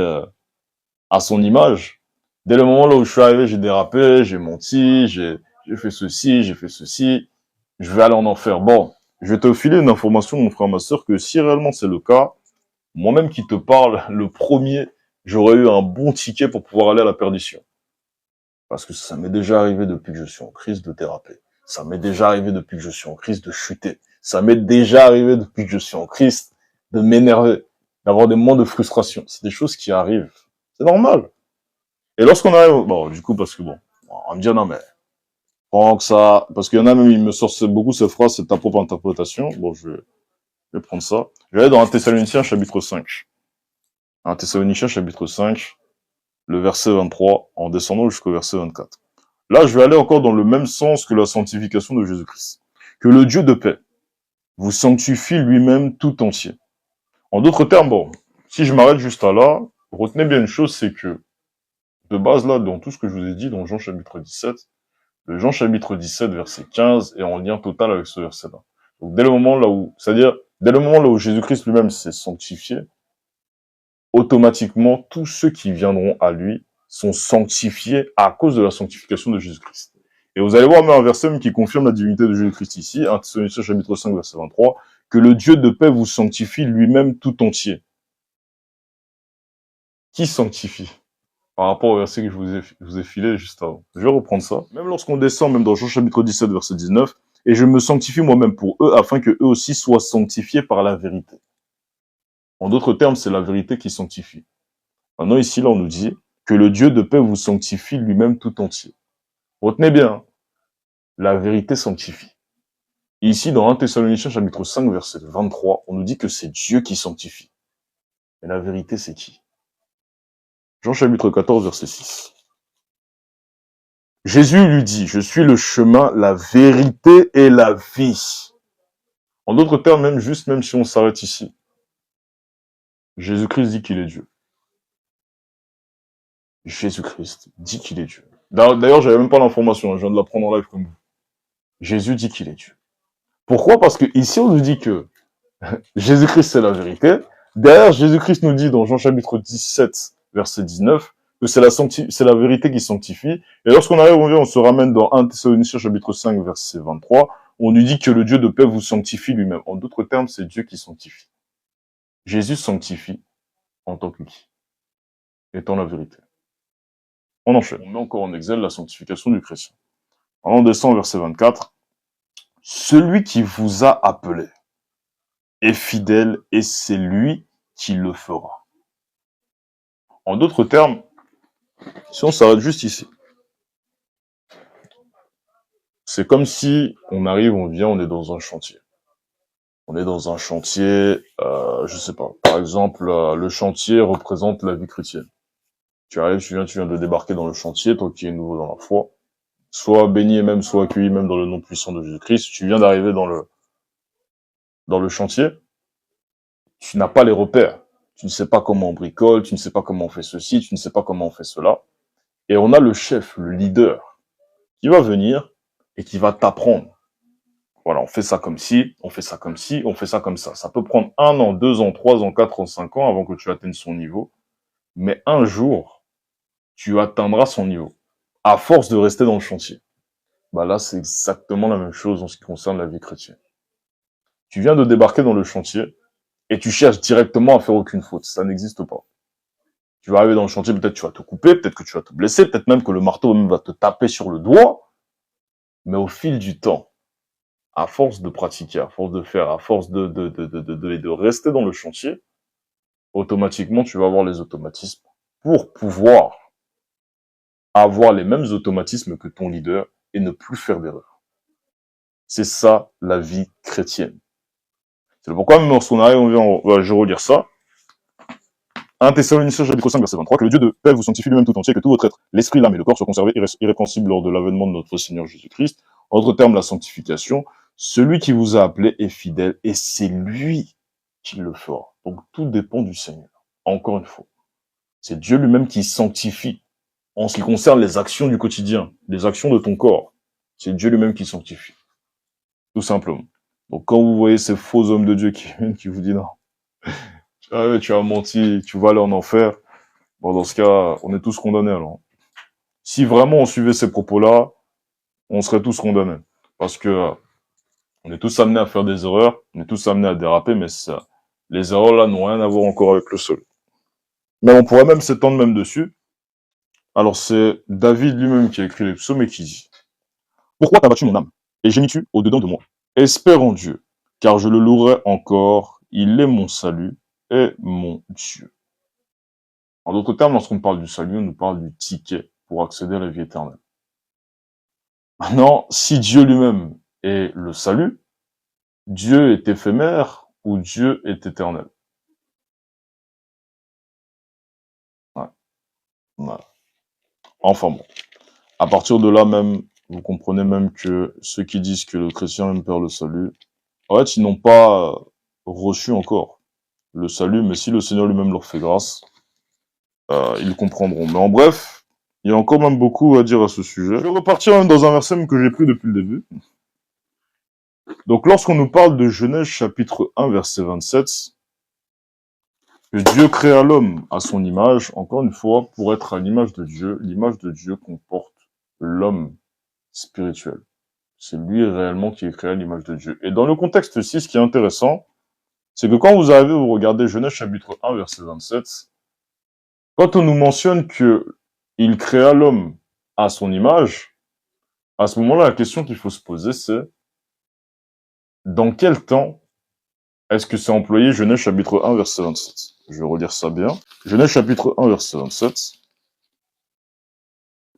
à son image. Dès le moment là où je suis arrivé, j'ai dérapé, j'ai menti, j'ai fait ceci, j'ai fait ceci. Je vais aller en enfer. Bon, Je vais te filer une information, mon frère, ma sœur, que si réellement c'est le cas, moi-même qui te parle, le premier, j'aurais eu un bon ticket pour pouvoir aller à la perdition. Parce que ça m'est déjà arrivé depuis que je suis en crise de déraper. Ça m'est déjà arrivé depuis que je suis en crise de chuter. Ça m'est déjà arrivé depuis que je suis en crise de m'énerver, d'avoir des moments de frustration. C'est des choses qui arrivent. C'est normal. Et lorsqu'on arrive, bon, du coup, parce que bon, on va me dire, non, mais, prends que ça, parce qu'il y en a même, ils me sortent beaucoup ces phrases, c'est ta propre interprétation. Bon, je vais prendre ça. Je vais aller dans 1 Thessaloniciens, chapitre 5. 1 Thessaloniciens, chapitre 5, le verset 23, en descendant jusqu'au verset 24. Là, je vais aller encore dans le même sens que la sanctification de Jésus-Christ. Que le Dieu de paix vous sanctifie lui-même tout entier. En d'autres termes, bon, si je m'arrête juste à là, retenez bien une chose, c'est que, de base là, dans tout ce que je vous ai dit, dans Jean chapitre 17, le Jean chapitre 17, verset 15, est en lien total avec ce verset-là. Donc, dès le moment là où, c'est-à-dire, dès le moment là où Jésus-Christ lui-même s'est sanctifié, automatiquement, tous ceux qui viendront à lui sont sanctifiés à cause de la sanctification de Jésus-Christ. Et vous allez voir même un verset même qui confirme la divinité de Jésus-Christ ici, 1 Thessaloniciens chapitre 5, verset 23, que le Dieu de paix vous sanctifie lui-même tout entier. Qui sanctifie? Par rapport au verset que je vous ai filé juste avant. Je vais reprendre ça. Même lorsqu'on descend, même dans Jean chapitre 17, verset 19, et je me sanctifie moi-même pour eux, afin que eux aussi soient sanctifiés par la vérité. En d'autres termes, c'est la vérité qui sanctifie. Maintenant, ici, là, on nous dit que le Dieu de paix vous sanctifie lui-même tout entier. Retenez bien, hein, la vérité sanctifie. Ici, dans 1 Thessaloniciens chapitre 5, verset 23, on nous dit que c'est Dieu qui sanctifie. Et la vérité, c'est qui? Jean chapitre 14, verset 6. Jésus lui dit, je suis le chemin, la vérité et la vie. En d'autres termes, même si on s'arrête ici, Jésus-Christ dit qu'il est Dieu. Jésus-Christ dit qu'il est Dieu. D'ailleurs, j'avais même pas l'information, je viens de la prendre en live comme vous. Jésus dit qu'il est Dieu. Pourquoi? Parce que ici, on nous dit que Jésus-Christ, c'est la vérité. Derrière, Jésus-Christ nous dit dans Jean chapitre 17, verset 19, que c'est la vérité qui sanctifie. Et lorsqu'on arrive, on se ramène dans 1 Thessaloniciens chapitre 5, verset 23, on nous dit que le Dieu de paix vous sanctifie lui-même. En d'autres termes, c'est Dieu qui sanctifie. Jésus sanctifie en tant que qui? Étant la vérité. On enchaîne. On met encore en exil la sanctification du chrétien. On descend au verset 24. Celui qui vous a appelé est fidèle et c'est lui qui le fera. En d'autres termes, si on s'arrête juste ici, c'est comme si on arrive, on vient, on est dans un chantier. On est dans un chantier, je sais pas, par exemple, le chantier représente la vie chrétienne. Tu arrives, tu viens de débarquer dans le chantier, toi qui es nouveau dans la foi, soit béni et même soit accueilli même dans le nom puissant de Jésus-Christ, tu viens d'arriver dans le chantier, tu n'as pas les repères. Tu ne sais pas comment on bricole, tu ne sais pas comment on fait ceci, tu ne sais pas comment on fait cela. Et on a le chef, le leader, qui va venir et qui va t'apprendre. Voilà, on fait ça comme ci, on fait ça comme ci, on fait ça comme ça. Ça peut prendre 1 an, 2 ans, 3 ans, 4 ans, 5 ans avant que tu atteignes son niveau. Mais un jour, tu atteindras son niveau. À force de rester dans le chantier. Bah là, c'est exactement la même chose en ce qui concerne la vie chrétienne. Tu viens de débarquer dans le chantier et tu cherches directement à faire aucune faute. Ça n'existe pas. Tu vas arriver dans le chantier, peut-être tu vas te couper, peut-être que tu vas te blesser, peut-être même que le marteau même va te taper sur le doigt. Mais au fil du temps, à force de pratiquer, à force de faire, à force de rester dans le chantier, automatiquement, tu vas avoir les automatismes pour pouvoir avoir les mêmes automatismes que ton leader et ne plus faire d'erreur. C'est ça, la vie chrétienne. C'est pourquoi, même lorsqu'on arrive, je vais relire ça. 1 Thessaloniciens chapitre 5, verset 23, que le Dieu de paix vous sanctifie lui-même tout entier, que tout votre être, l'esprit, l'âme et le corps soient conservés irrépréhensibles lors de l'avènement de notre Seigneur Jésus-Christ. En d'autres termes, la sanctification. Celui qui vous a appelé est fidèle et c'est lui qui le fera. Donc tout dépend du Seigneur. Encore une fois. C'est Dieu lui-même qui sanctifie. En ce qui concerne les actions du quotidien, les actions de ton corps, c'est Dieu lui-même qui sanctifie. Tout simplement. Donc quand vous voyez ces faux hommes de Dieu qui viennent, qui vous disent non, tu as menti, tu vas aller en enfer, bon dans ce cas, on est tous condamnés alors. Si vraiment on suivait ces propos-là, on serait tous condamnés. Parce que On est tous amenés à faire des erreurs, on est tous amenés à déraper, mais ça, les erreurs là n'ont rien à voir encore avec le salut. Mais on pourrait même s'étendre même dessus. Alors c'est David lui-même qui a écrit les psaumes et qui dit: Pourquoi t'as battu mon âme et gémis-tu au-dedans de moi? Espère en Dieu, car je le louerai encore, il est mon salut et mon Dieu. En d'autres termes, lorsqu'on parle du salut, on nous parle du ticket pour accéder à la vie éternelle. Maintenant, si Dieu lui-même est le salut, Dieu est éphémère ou Dieu est éternel? Ouais, ouais. Enfin bon. À partir de là même, vous comprenez même que ceux qui disent que le chrétien même perd le salut, en fait, ils n'ont pas reçu encore le salut, mais si le Seigneur lui-même leur fait grâce, ils comprendront. Mais en bref, il y a encore même beaucoup à dire à ce sujet. Je vais repartir même dans un verset même que j'ai pris depuis le début. Donc lorsqu'on nous parle de Genèse chapitre 1 verset 27, que Dieu créa l'homme à son image, encore une fois, pour être à l'image de Dieu comporte l'homme spirituel. C'est lui réellement qui est créé à l'image de Dieu. Et dans le contexte ici, ce qui est intéressant, c'est que quand vous regardez Genèse chapitre 1 verset 27, quand on nous mentionne que il créa l'homme à son image, à ce moment-là, la question qu'il faut se poser, c'est dans quel temps est-ce que c'est employé Genèse chapitre 1 verset 27? Je vais relire ça bien. Genèse chapitre 1 verset 27,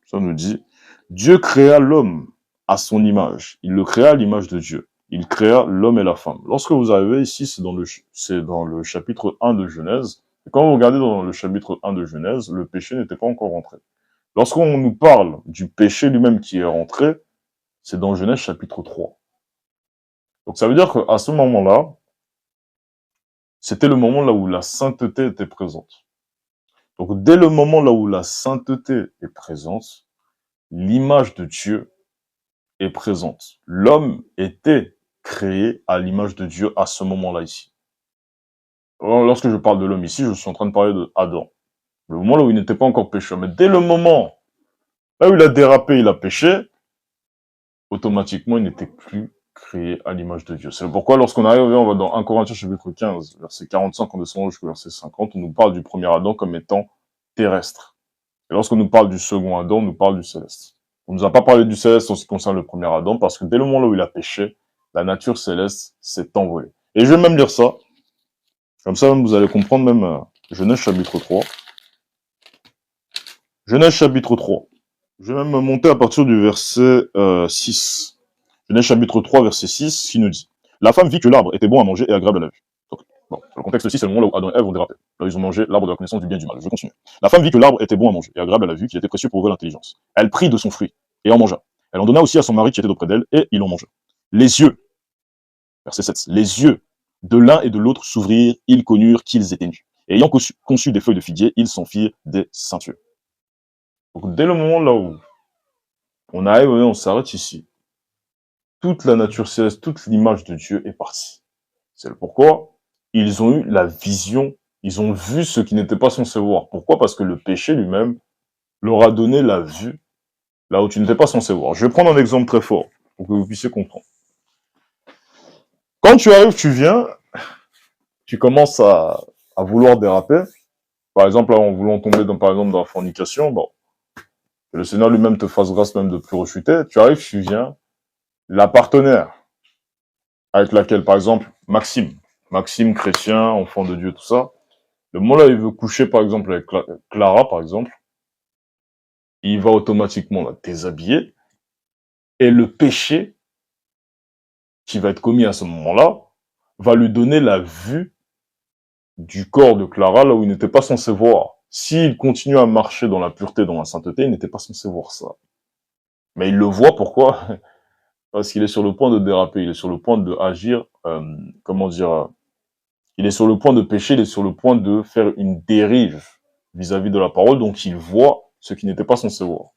ça nous dit: Dieu créa l'homme à son image. Il le créa à l'image de Dieu. Il créa l'homme et la femme. Lorsque vous arrivez ici, c'est dans le chapitre 1 de Genèse. Et quand vous regardez dans le chapitre 1 de Genèse, le péché n'était pas encore rentré. Lorsqu'on nous parle du péché lui-même qui est rentré, c'est dans Genèse chapitre 3. Donc ça veut dire qu'à ce moment-là, c'était le moment là où la sainteté était présente. Donc dès le moment là où la sainteté est présente, l'image de Dieu est présente. L'homme était créé à l'image de Dieu à ce moment-là ici. Alors, lorsque je parle de l'homme ici, je suis en train de parler d'Adam. Le moment là où il n'était pas encore pécheur. Mais dès le moment là où il a dérapé, il a péché, automatiquement, il n'était plus créé à l'image de Dieu. C'est pourquoi lorsqu'on arrive, on va dans 1 Corinthiens chapitre 15, verset 45, on descend jusqu'au verset 50, on nous parle du premier Adam comme étant terrestre. Et lorsqu'on nous parle du second Adam, on nous parle du céleste. On nous a pas parlé du céleste en ce qui concerne le premier Adam, parce que dès le moment là où il a péché, la nature céleste s'est envolée. Et je vais même lire ça. Comme ça, même, vous allez comprendre même Genèse chapitre 3. Genèse chapitre 3. Je vais même monter à partir du verset 6. Genèse chapitre 3, verset 6, qui nous dit: La femme vit que l'arbre était bon à manger et agréable à la vue. Donc, bon, le contexte ici, c'est le moment là où Adam et Ève ont dérapé. Là, ils ont mangé l'arbre de la connaissance du bien et du mal. Je continue. La femme vit que l'arbre était bon à manger et agréable à la vue, qu'il était précieux pour ouvrir l'intelligence. Elle prit de son fruit et en mangea. Elle en donna aussi à son mari qui était auprès d'elle, et il en mangea. Les yeux, verset 7, les yeux de l'un et de l'autre s'ouvrirent, ils connurent qu'ils étaient nus. Et ayant conçu des feuilles de figuier, ils s'en firent des ceintures. Donc, dès le moment là où on arrive, on s'arrête ici, toute la nature céleste, toute l'image de Dieu est partie. C'est pourquoi ils ont eu la vision, ils ont vu ce qui n'était pas censé voir. Pourquoi? Parce que le péché lui-même leur a donné la vue là où tu n'étais pas censé voir. Je vais prendre un exemple très fort pour que vous puissiez comprendre. Quand tu arrives, tu viens, tu commences à vouloir déraper. Par exemple, là, en voulant tomber dans, par exemple, dans la fornication, bon, que le Seigneur lui-même te fasse grâce même de plus rechuter. Tu arrives, tu viens, la partenaire avec laquelle, par exemple, Maxime chrétien, enfant de Dieu, tout ça, le moment là, il veut coucher, par exemple, avec Clara, par exemple, il va automatiquement la déshabiller, et le péché qui va être commis à ce moment-là va lui donner la vue du corps de Clara là où il n'était pas censé voir. S'il continue à marcher dans la pureté, dans la sainteté, il n'était pas censé voir ça. Mais il le voit, pourquoi? Parce qu'il est sur le point de déraper, il est sur le point de agir, comment dire, il est sur le point de pécher, il est sur le point de faire une dérive vis-à-vis de la parole, donc il voit ce qui n'était pas censé voir.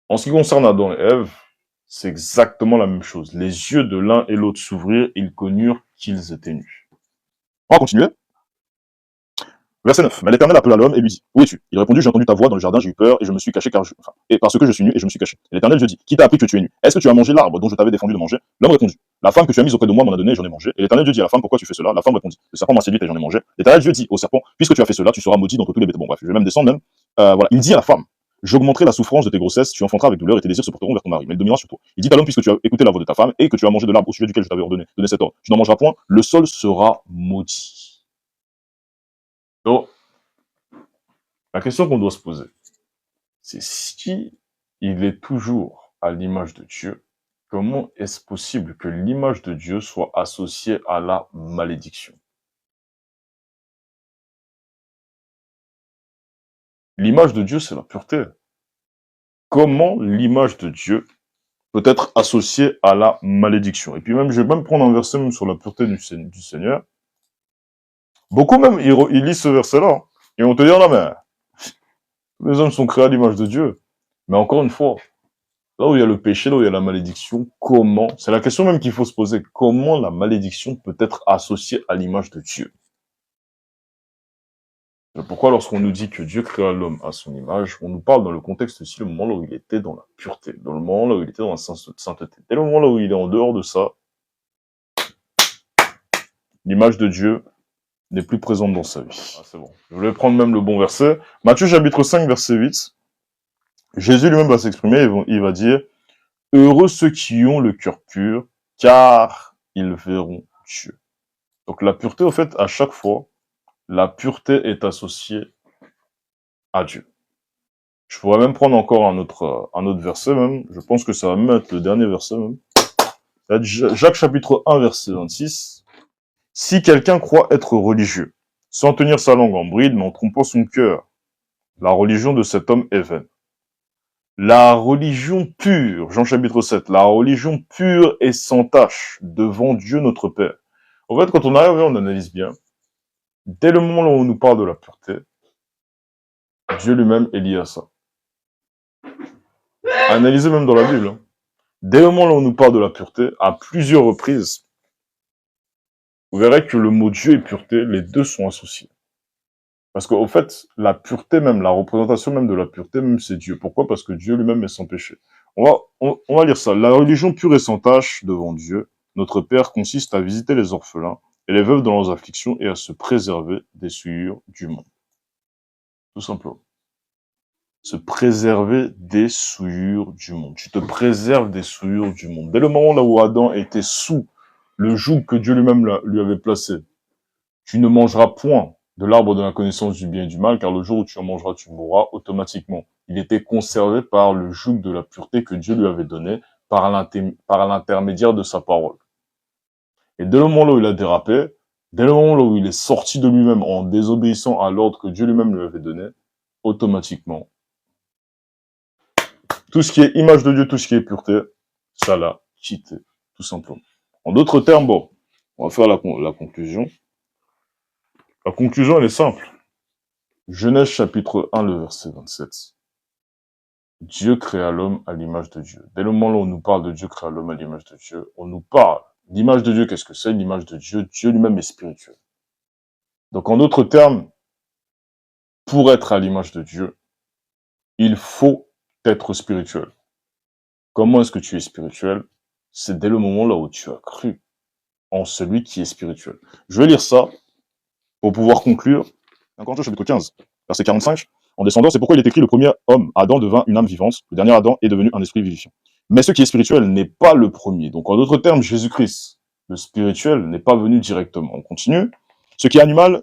En ce qui concerne Adam et Ève, c'est exactement la même chose. Les yeux de l'un et l'autre s'ouvrirent, ils connurent qu'ils étaient nus. On va continuer. Verset 9. Mais l'Éternel appela l'homme et lui dit, où es-tu? Il répondit, j'ai entendu ta voix dans le jardin, j'ai eu peur et je me suis caché et parce que je suis nu et je me suis caché. Et l'Éternel Dieu dit, qui t'a appris que tu es nu? Est-ce que tu as mangé l'arbre dont je t'avais défendu de manger? L'homme répondit, la femme que tu as mise auprès de moi m'en a donné et j'en ai mangé. Et l'Éternel Dieu dit à la femme, pourquoi tu fais cela? La femme répondit, le serpent m'a séduite et j'en ai mangé. L'Éternel Dieu dit au serpent, puisque tu as fait cela, tu seras maudit d'entre tous les bêtes. Bon bref, je vais même descendre même. Voilà, il dit à la femme, j'augmenterai la souffrance de tes grossesses, tu enfanteras avec douleur et tes désirs se porteront vers ton mari, mais il dominera sur toi. Il dit à l'homme, puisque tu as écouté la voix de ta femme et que tu as mangé de l'arbre au sujet duquel je t'avais ordonné, donné cet ordre, tu n'en mangeras point, le sol sera maudit. Donc, la question qu'on doit se poser, c'est si il est toujours à l'image de Dieu, comment est-ce possible que l'image de Dieu soit associée à la malédiction? L'image de Dieu, c'est la pureté. Comment l'image de Dieu peut être associée à la malédiction? Et puis même, je vais même prendre un verset même sur la pureté du Seigneur. Beaucoup même, ils lisent ce verset-là, et on te dit, non mais, les hommes sont créés à l'image de Dieu. Mais encore une fois, là où il y a le péché, là où il y a la malédiction, comment? C'est la question même qu'il faut se poser. Comment la malédiction peut être associée à l'image de Dieu? Pourquoi lorsqu'on nous dit que Dieu créa l'homme à son image, on nous parle dans le contexte aussi le moment là où il était dans la pureté, dans le moment là où il était dans la sainteté. Dès le moment là où il est en dehors de ça, l'image de Dieu n'est plus présente dans sa vie. Ah, c'est bon. Je vais prendre même le bon verset. Matthieu chapitre 5, verset 8. Jésus lui-même va s'exprimer, il va dire, heureux ceux qui ont le cœur pur, car ils verront Dieu. Donc la pureté, au fait, à chaque fois, la pureté est associée à Dieu. Je pourrais même prendre encore un autre verset même. Je pense que ça va même être le dernier verset même. Jacques chapitre 1, verset 26. Si quelqu'un croit être religieux, sans tenir sa langue en bride, mais en trompant son cœur, la religion de cet homme est vaine. La religion pure, Jean chapitre 7, la religion pure et sans tache devant Dieu notre Père. En fait, quand on arrive, on analyse bien. Dès le moment où on nous parle de la pureté, Dieu lui-même est lié à ça. Analysez même dans la Bible. Hein. Dès le moment où on nous parle de la pureté, à plusieurs reprises, vous verrez que le mot Dieu et pureté, les deux sont associés. Parce qu'au fait, la pureté même, la représentation même de la pureté, même c'est Dieu. Pourquoi? Parce que Dieu lui-même est sans péché. On va lire ça. La religion pure et sans tache devant Dieu, notre Père, consiste à visiter les orphelins et les veuves dans leurs afflictions et à se préserver des souillures du monde. Tout simplement. Se préserver des souillures du monde. Tu te préserves des souillures du monde. Dès le moment là où Adam était sous le joug que Dieu lui-même lui avait placé, tu ne mangeras point de l'arbre de la connaissance du bien et du mal, car le jour où tu en mangeras, tu mourras automatiquement. Il était conservé par le joug de la pureté que Dieu lui avait donné par l'intermédiaire de sa parole. Et dès le moment là où il a dérapé, dès le moment là où il est sorti de lui-même en désobéissant à l'ordre que Dieu lui-même lui avait donné, automatiquement, tout ce qui est image de Dieu, tout ce qui est pureté, ça l'a quitté, tout simplement. En d'autres termes, bon, on va faire la conclusion. La conclusion, elle est simple. Genèse chapitre 1, le verset 27. Dieu créa l'homme à l'image de Dieu. Dès le moment où on nous parle de Dieu créa l'homme à l'image de Dieu, on nous parle. L'image de Dieu, qu'est-ce que c'est? L'image de Dieu, Dieu lui-même est spirituel. Donc en d'autres termes, pour être à l'image de Dieu, il faut être spirituel. Comment est-ce que tu es spirituel? C'est dès le moment là où tu as cru en celui qui est spirituel. Je vais lire ça pour pouvoir conclure. 1 Corinthiens chapitre 15, verset 45. En descendant, c'est pourquoi il est écrit, le premier homme, Adam, devint une âme vivante, le dernier Adam est devenu un esprit vivifiant. Mais ce qui est spirituel n'est pas le premier. Donc en d'autres termes, Jésus-Christ, le spirituel, n'est pas venu directement. On continue. Ce qui est animal,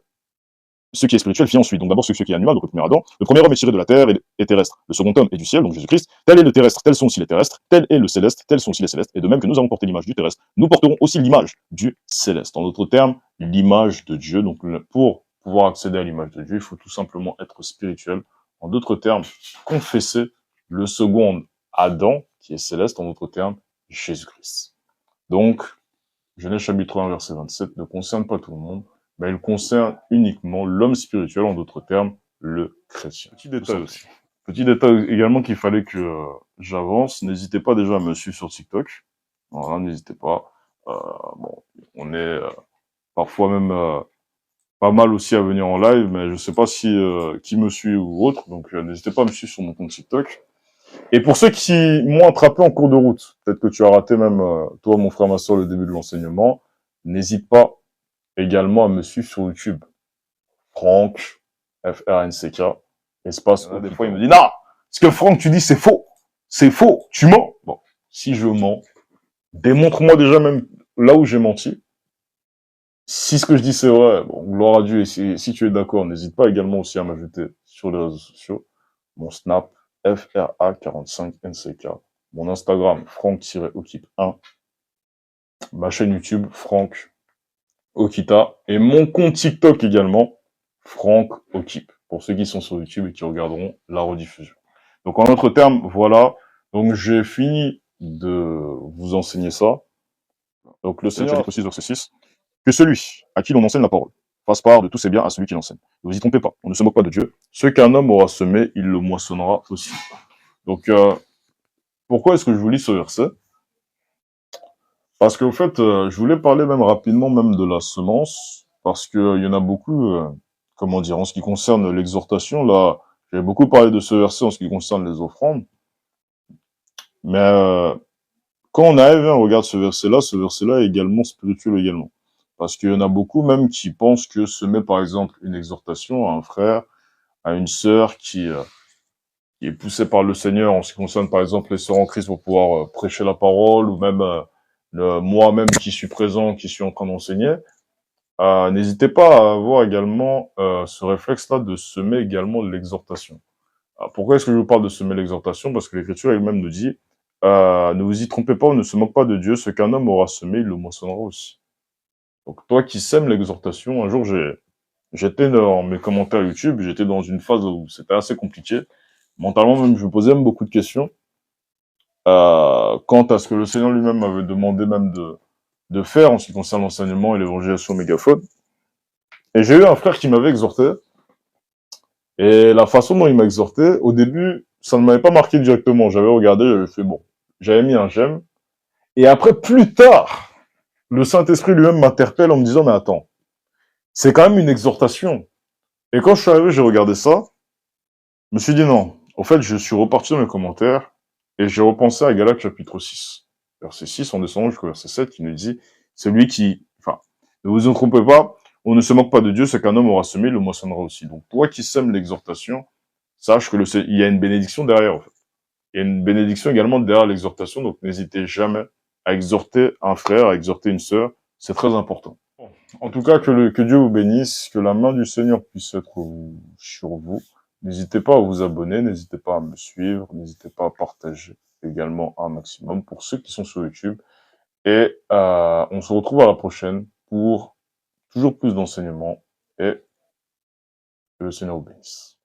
ce qui est spirituel vient ensuite. Donc d'abord ce qui est animal, donc le premier Adam. Le premier homme est tiré de la terre et terrestre. Le second homme est du ciel, donc Jésus-Christ. Tel est le terrestre, tels sont aussi les terrestres. Tel est le céleste, tels sont aussi les célestes. Et de même que nous avons porté l'image du terrestre, nous porterons aussi l'image du céleste. En d'autres termes, l'image de Dieu. Donc pour pouvoir accéder à l'image de Dieu, il faut tout simplement être spirituel. En d'autres termes, confesser le second Adam, qui est céleste, en d'autres termes, Jésus-Christ. Donc, Genèse chapitre 1, verset 27, ne concerne pas tout le monde, mais il concerne uniquement l'homme spirituel, en d'autres termes, le chrétien. Petit détail aussi. Petit détail également qu'il fallait que j'avance. N'hésitez pas déjà à me suivre sur TikTok. Voilà, n'hésitez pas. Bon, on est parfois même pas mal aussi à venir en live, mais je sais pas si qui me suit ou autre, donc n'hésitez pas à me suivre sur mon compte TikTok. Et pour ceux qui m'ont attrapé en cours de route, peut-être que tu as raté même, toi, mon frère, ma soeur, le début de l'enseignement, n'hésite pas également à me suivre sur YouTube. Franck, FRNCK, espace. Des fois, il me dit, non, ce que Franck, tu dis, c'est faux, tu mens. Bon, si je mens, démontre-moi déjà même là où j'ai menti. Si ce que je dis c'est vrai, bon, gloire à Dieu, et si tu es d'accord, n'hésite pas également aussi à m'ajouter sur les réseaux sociaux. Mon Snap, FRA45NCK. Mon Instagram, Franck-Okip1. Ma chaîne YouTube, Franck Okita. Et mon compte TikTok également, Franck Okip. Pour ceux qui sont sur YouTube et qui regarderont la rediffusion. Donc en d'autres termes, voilà. Donc j'ai fini de vous enseigner ça. Donc le Seigneur, chapitre 6, verset 6. Que celui à qui l'on enseigne la parole fasse part de tous ses biens à celui qui l'enseigne. Ne vous y trompez pas, on ne se moque pas de Dieu. Ce qu'un homme aura semé, il le moissonnera aussi. Donc, pourquoi est-ce que je vous lis ce verset? Parce qu'au fait, je voulais parler même rapidement même de la semence, parce que il y en a beaucoup, comment dire, en ce qui concerne l'exhortation, là, j'ai beaucoup parlé de ce verset en ce qui concerne les offrandes, mais quand on arrive, on regarde ce verset-là est également spirituel également. Parce qu'il y en a beaucoup même qui pensent que semer par exemple une exhortation à un frère, à une sœur qui est poussée par le Seigneur en ce qui concerne par exemple les sœurs en Christ pour pouvoir prêcher la parole, ou même moi-même qui suis présent, qui suis en train d'enseigner, n'hésitez pas à avoir également ce réflexe-là de semer également l'exhortation. Pourquoi est-ce que je vous parle de semer l'exhortation? Parce que l'Écriture elle-même nous dit ne vous y trompez pas, on ne se moque pas de Dieu, ce qu'un homme aura semé, il le moissonnera aussi. Donc toi qui sèmes l'exhortation, un jour j'étais dans mes commentaires YouTube, j'étais dans une phase où c'était assez compliqué. Mentalement même, je me posais même beaucoup de questions quant à ce que le Seigneur lui-même m'avait demandé même de faire en ce qui concerne l'enseignement et l'évangélisation au mégaphone. Et j'ai eu un frère qui m'avait exhorté, et la façon dont il m'a exhorté, au début, ça ne m'avait pas marqué directement. J'avais regardé, j'avais fait bon, j'avais mis un j'aime, et après, plus tard, le Saint-Esprit lui-même m'interpelle en me disant, mais attends, c'est quand même une exhortation. Et quand je suis arrivé, j'ai regardé ça, je me suis dit non. Au fait, je suis reparti dans mes commentaires et j'ai repensé à Galates chapitre 6, verset 6, en descendant jusqu'au verset 7, qui nous dit, celui qui, enfin, ne vous en trompez pas, on ne se moque pas de Dieu, ce qu'un homme aura semé, il le moissonnera aussi. Donc, toi qui sèmes l'exhortation, sache que il y a une bénédiction derrière, en fait. Il y a une bénédiction également derrière l'exhortation, donc n'hésitez jamais à exhorter un frère, à exhorter une sœur, c'est très important. En tout cas, que Dieu vous bénisse, que la main du Seigneur puisse être sur vous. N'hésitez pas à vous abonner, n'hésitez pas à me suivre, n'hésitez pas à partager également un maximum pour ceux qui sont sur YouTube. Et on se retrouve à la prochaine pour toujours plus d'enseignements et que le Seigneur vous bénisse.